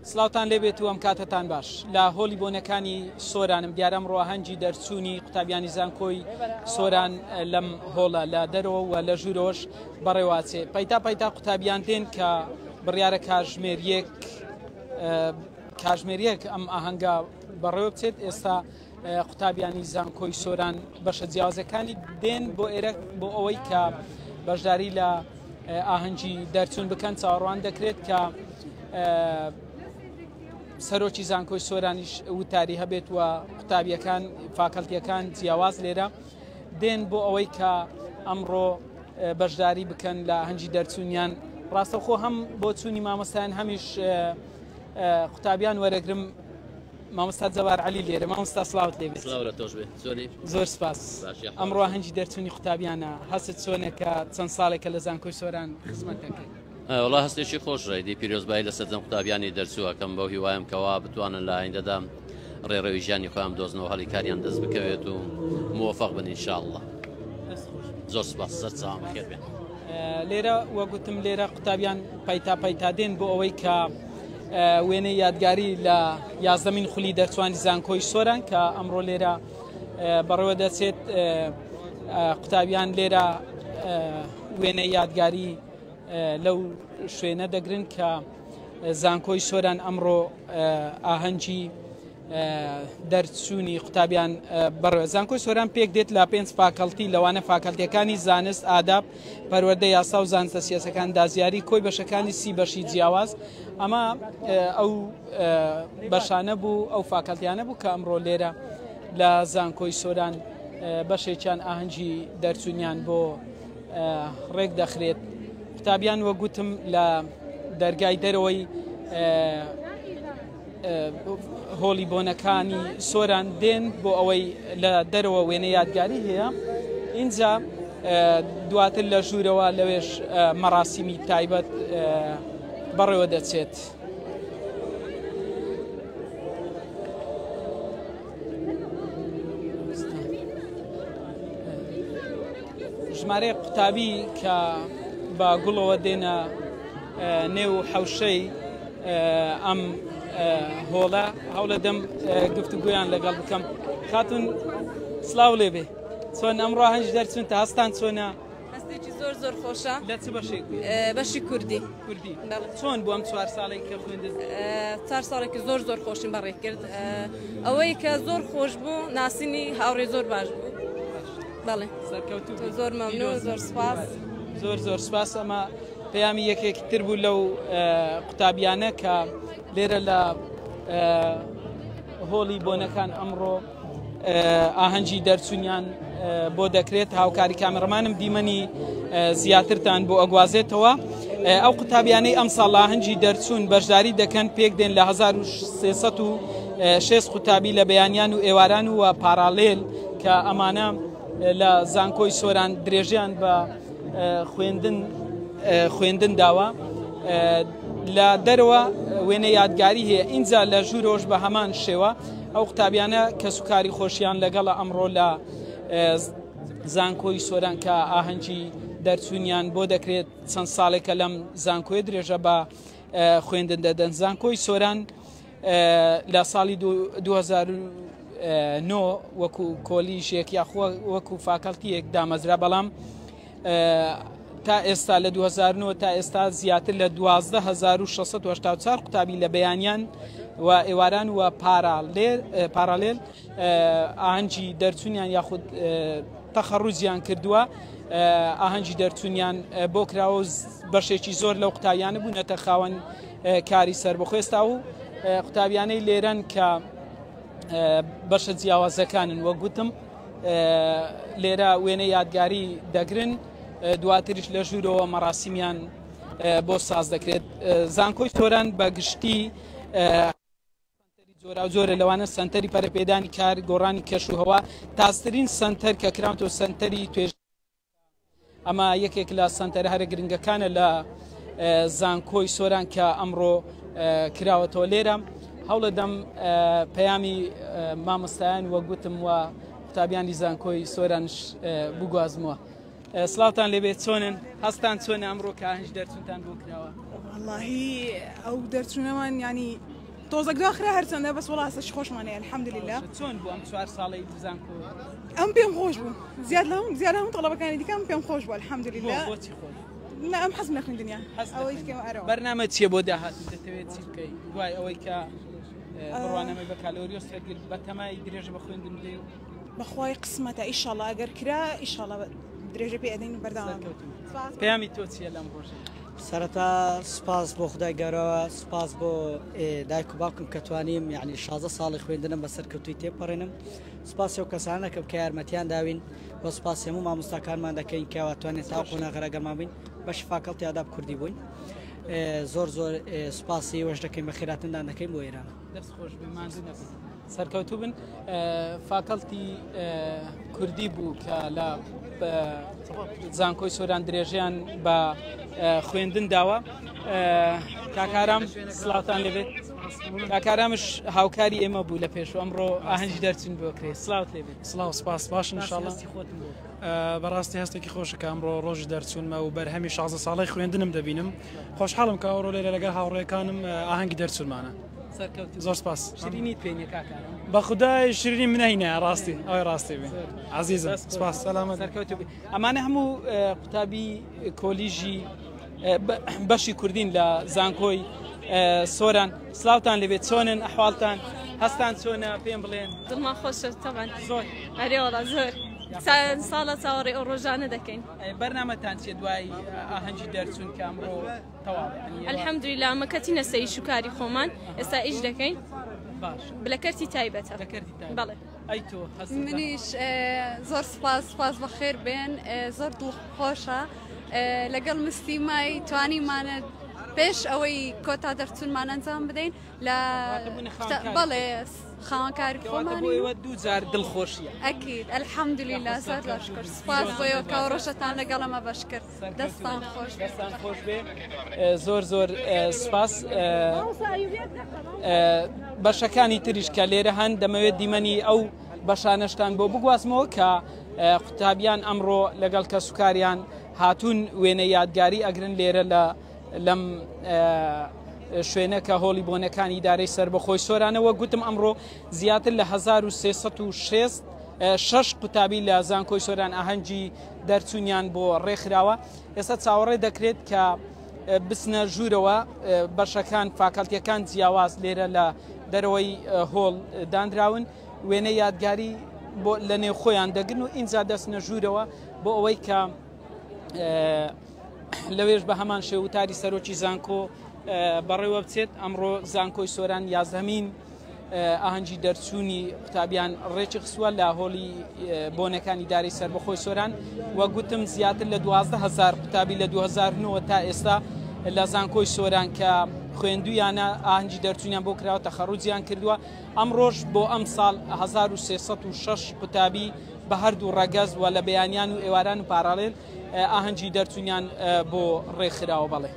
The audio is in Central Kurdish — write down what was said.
سلااوتان لێبێت و ئەم کاتتان باش لە هۆلی بۆنەکانی سۆرانم دیارە ئەمڕۆ هەنگی دەرچوونی قوتابیانی زانکۆی سۆران لەم هۆڵە لە دەرەوە و لە ژوورۆش بەڕێواچێ پەیتا قوتابیان دێن کە بڕیارە کاژمێریەک ئەم ئاهەنگە بەڕێوە بچێت. ئێستا قوتابیانی زانکۆی سۆران بەشە جیاوازەکانی دێن بۆ ئێرە بۆ ئەوەی کە بەشداری لە ئاهەنگی دەرچوون بکەن. چاوەڕوان دەکرێت کە سەرۆکی زانکۆی سۆرانیش وتاری هەبێت و قوتابیەکان فاکەڵتیەکان جیاواز لێرە دێن بۆ ئەوەی کە ئەمڕۆ بەشداری بکەن لە هەنگی دەرچوونیان. ڕاستەخۆ هەم بۆ چوونی مامۆستایان هەمیش قوتابیان وەرەگرم. مامۆستا جەوار عەلی لێرە. مامۆستا سڵاوت لێبێت. زۆر سپاس. ئەمڕۆ هەنگی دەرچوونی قوتابیانە هەست چۆنە کە چەند ساڵێکە لە زانکۆی سۆران خزمەت دەکەیت؟ وڵا هەستێکی خۆش ڕێدی پیرۆزبایی لە سەرجەم قوتابیانی دەرچووەکەم بەو هیوایم کەوا بتوانن لە ئایندەدا ڕێڕەوی ژیانی خۆیان دۆزنەوە هەڵی کاریان دەست بکەوێت و موفق بن ئینشاءالله. زۆر سپاس. سەر چاوان بەخێر بێن. لێرە وەگوتم لێرە قوتابیان پەیتا دێن بۆ ئەوەی کە وێنەی یادگاری لە 11مین خولی دەرچوانی زانکۆی سۆران کە ئەمڕۆ لێرە بەڕێوە دەچێت. قوتابیان لێرە وێنەی یادگاری لەو شوێنە دەگرن کە زانکۆی سۆران ئەمڕۆ ئاهەنگی دەرچوونی قوتابیان بەڕێوە. زانکۆی سۆران پێک دێت لە 5 فاکەڵتی لەوانە فاکەڵتیەکانی زانست، ئاداب، پەروەردە، یاسا و زانستە سیاسەکان، دازیاری، کۆی بەشەکانی 30 بەشی جیاواز. ئەمە ئەو بەشانە بوو ئەو فاکەڵتیانە بوو کە ئەمڕۆ لێرە لە زانکۆی سۆران بەشێکیان ئاهەنگی دەرچوونیان بۆ ڕێک دەخرێت. قوتابیان وەگوتم لە دەرگای دەرەوەی هۆڵی بۆنەکانی سۆران دێن بۆ ئەوەی لە دەرەوە وێنە یادگاری هەیە. اینجا دواتر لە ژوورەوە لەوێش مەراسیمی تایبەت بەڕێوە دەچێت. ژمارەی قوتابی کە بە گوڵەوە دێنە نێو حەوشەی ئەم هۆڵە هەوڵە دەم گفتوگویان لەگەڵ بکەم. خاتون سلااو لێبێ. چۆن ئەمڕۆ هەنگی دەرچوون تا هەستان چۆنە؟ هەستێکی زۆر خۆشە. لە چ بەشێک؟ بەشی کوردی. چۆن بۆ ئەم 4 ساڵێک کە خوێندت؟ 4 ساڵێکی زۆر خۆشیم بەڕێ کرد. ئەوەی کە زۆر خۆش بوو ناسینی هاوڕێ زۆر باش بوو. بەڵێ زۆر مەمنوو. زۆر سپاس. زۆر سپاس. ئەمە پەیامی یەکێکی تر بوو لەو قوتابیانە کە لێرە لە هۆڵی بۆنەکان ئەمڕۆ ئاهەنگی دەرچوونیان بۆ دەکرێت. هاوکاری کامێڕەمانم دیمەنی زیاترتان بۆ ئەگوازێتەوە. ئەو قوتابیانەی ئەم ساڵ ئاهەنگی دەرچوون بەشداری دەکەن پێک دێن لە 1306 قوتابی لە بەیانیان و ئێواران و پارالێل کە ئەمانە لە زانکۆی سۆران درێژیان بە خوێندن داوە. لە دەرەوە وێنە یادگاری هەیە. اینجا لە ژوورۆش بە هەمان شێوە ئەو قوتابیانە کە سوکاری خۆشیان لەگەڵە ئەمڕۆ لە زانکۆی سۆران کە ئاهەنگی دەرچوونیان بۆ دەکرێت چەند ساڵێکە لەم زانکۆی درێژە بە خوێندن دەدەن. زانکۆی سۆران لە ساڵی 2009 وەکو کۆلیژێک یاخۆ وەکو فاکەڵتیەک دامەزرا، بەڵام تا ئێستا لە 2009 تا ئێستا زیاتر لە 12684 قوتابی لە بەیانیان و ئێواران و پارالێل ئاهەنگی دەرچوونیان یاخود تەخەڕوجیان کردووە. ئاهەنگی دەرچوونیان بۆ کراوە. بەشێکی زۆر لەو قوتابیانە بوونەتە خاوەن کاری سەربەخۆێستا و قوتابیانەی لێرەن کە بەشە جیاوازەکانن. وەگوتم لێرە وێنە یادگاری دەگرن، دواتریش لە ژوورەوە مەراسیمیان بۆ ساز دەکرێت. زانکۆی سۆران بە گشتی زۆرە لەوانە سنتەری پەرەپێدانی کار، گۆڕانی کەش و هەوا تازترین سنتەر کە کراوەتەوە سنتەری توێژ. ئەمە یەکێک لە سنتەرە هەرە گرنگەکانە لە زانکۆی سۆران کە ئەمڕۆ کراوەتەوە لێرە. هەوڵە دەم پەیامی مامۆستایان وەگوتم و قوتابیانی زانکۆی سۆرانش بگوازمەوە. سلااوتان لێبێت. چۆنن؟ هەستان چۆنە ئەمڕۆ کە ئاهەنگی دەرچوونتان بۆ کراوە؟ واللهی ئەو دەرچوونەوان ینی تۆزەک داخرا هەرچەندە بەس وڵا ئێستاش خۆشمانەیە الحەمدولله. چۆن بوو ئەم 4 ساڵی زانکۆ؟ ئەم پێم خۆش بوو زیاد هەموو تەڵەبەکانی دیکەم پێم خۆش بوو الحەمدولله. بۆچی خۆش؟ نا ئەم حەزم لە خوێندنیا ئەوەی بکەم ئەرەوە. بەرنامە چییە بۆ داهاتوو دەتەوێت چی بکەیت دوای ئەوەی کە بڕوانەمە بە کالۆریۆس ڕێگرت بە تەمای درێژە بە خوێندن دێ و بەخوای قسمەتە ئیشەڵا ئەگەر کرا ئیشەڵا درێژە پێ ئەدەین و بەردەوام. پەیامی تۆ چییە لەم ڕۆژە؟ سەرەتا سپاس بۆ خدای گەورەوە، سپاس بۆ دایک و باوکم کە توانیم یعنی 16 ساڵی خوێندنم بەسەر کەوتوی تێپەڕێنم. سپاس ئەو کەسانەکەم کە یارمەتیان داوین، بۆ سپاس هەموو مامۆستاکانمان دەکەین کەوا توانێت تا قۆناغەرەگەمان بین بەش فاکەڵتی ئاداب کوردی بووین. زۆر سپاسی وەش دەکەین بە خێراتندان دەکەین بۆ ئێران. دەست خۆش بماندن سەرکەوتوو بن فاکەڵتی کوردی بوو کە لە زانکۆی سۆران درێژیان بە خوێندن داوە. کاکارام سلااوتان لەبێت. کاکارامش هاوکاری ئێمە بوو لە پێش ئەمڕۆ ئاهەنگی دەرچین بۆکرێت. سلااوت لێبێت. سلااو سپاس باشن انشاءالله. بەڕاستی هەستێکی خۆشە کە ئەمڕۆ ڕۆژی دەرچوونمە و بەرهەمی 16 ساڵی خوێندنم دەبینم. خۆشحاڵم کە ئەوڕۆ لێرە لەگەڵ هاوڕێکانم ئاهەنگی دەرچوونمانە. زۆر سپاس. شیرینیت پێنیە کاکارم. بە خودای شیرینی منەینە ڕاستی ئەوەی ڕاستی بێ. عزیزم سپاس سەلامەت. سەرکەوتوو بێ. ئەمانە هەموو قوتابی کۆلیژی بەشی کوردین لە زانکۆی سۆران. سلااوتان لەبێت، چۆنن ئەحواڵتان، هەستان چۆنە پێم بڵێن؟ دڵمان خۆشە تەبەن زۆر هەرێوەڵا زۆر ساڵە چاوەڕێ ئەو ڕۆژانە دەکەین. بەرنامەتان چێ دوای ئاهەنگی دەرچوون کە ئەمڕۆ تەواو الحەمدولله ئەمەکەتینە سەی شوکاری خۆمان ئێستا ئیش دەکەین بلەکەرتی تایبەتە. بەڵێ ئەی تۆ منیش زۆر سپاس بەخێر بێن، زۆر دڵخۆشە لەگەڵ مستیمای توانیمانە پێش ئەوەی کۆتا دەرچوونمان ئەنجام بدەین لە بەڵێ خاوەنکاری خۆمانەوە دوو جار دڵخۆشیە. ئەکید الحەمدولله زۆر باشکرد سپاس بۆیەوە کە ڕۆژەتان لەگەڵ ئەمە باش کرد. دەستان خۆش بێ. زۆر سپاس. بەشەکانی تریش کە لێرە هەن دەمەوێت دیمەنی ئەو بەشانەشتان بۆ بگوازمەوە کە قوتابیان ئەمڕۆ لەگەڵ کە سوکاریان هاتوون وێنە یادگاری ئەگرن لێرە لەم شوێنە کە هۆڵی بۆنەکانی ئیدارەی سربەخۆی سۆرانەوە. گوتم ئەمڕۆ زیاتر لە 1306 قوتابی لە زانکۆی سۆران ئاهەنگی دەرچوونیان بۆ ڕێکخراوە. ئێستا چاوەڕێ دەکرێت کە بسنە ژوورەوە بەشەکان فاکەڵتیەکان جیاواز لێرە لە دەرەوەی هۆڵ دانراون وێنە یادگاری لە نێو خۆیان دەگرن و ئینجا دەستنە ژوورەوە بۆ ئەوەی کە لەوێش بە هەمان شێ وتاری سەرۆکی زانکۆ بەڕێوە بچێت. ئەمڕۆ زانکۆی سۆران 11مین ئاهەنگی دەرچوونی قوتابیان ڕێکی خسووە لە هۆڵی بۆنەکانی ئیدارەی سربەخۆی سۆران. وە گوتم زیاتر لە 12,000 قوتابی لە 2009 تا ئێستا لە زانکۆی سۆران کە خوێندویانە ئاهەنگی دەرچوونیان بۆ کراوە تەخەڕوجیان کردووە. ئەمڕۆژ بۆ ئەم ساڵ 1306 قوتابی بە هەردوو ڕەگەز و لە بەیانیان و ئێواران و پاراڵێل ئاهەنگی دەرچوونیان بۆ ڕێکخراوە. بەڵێ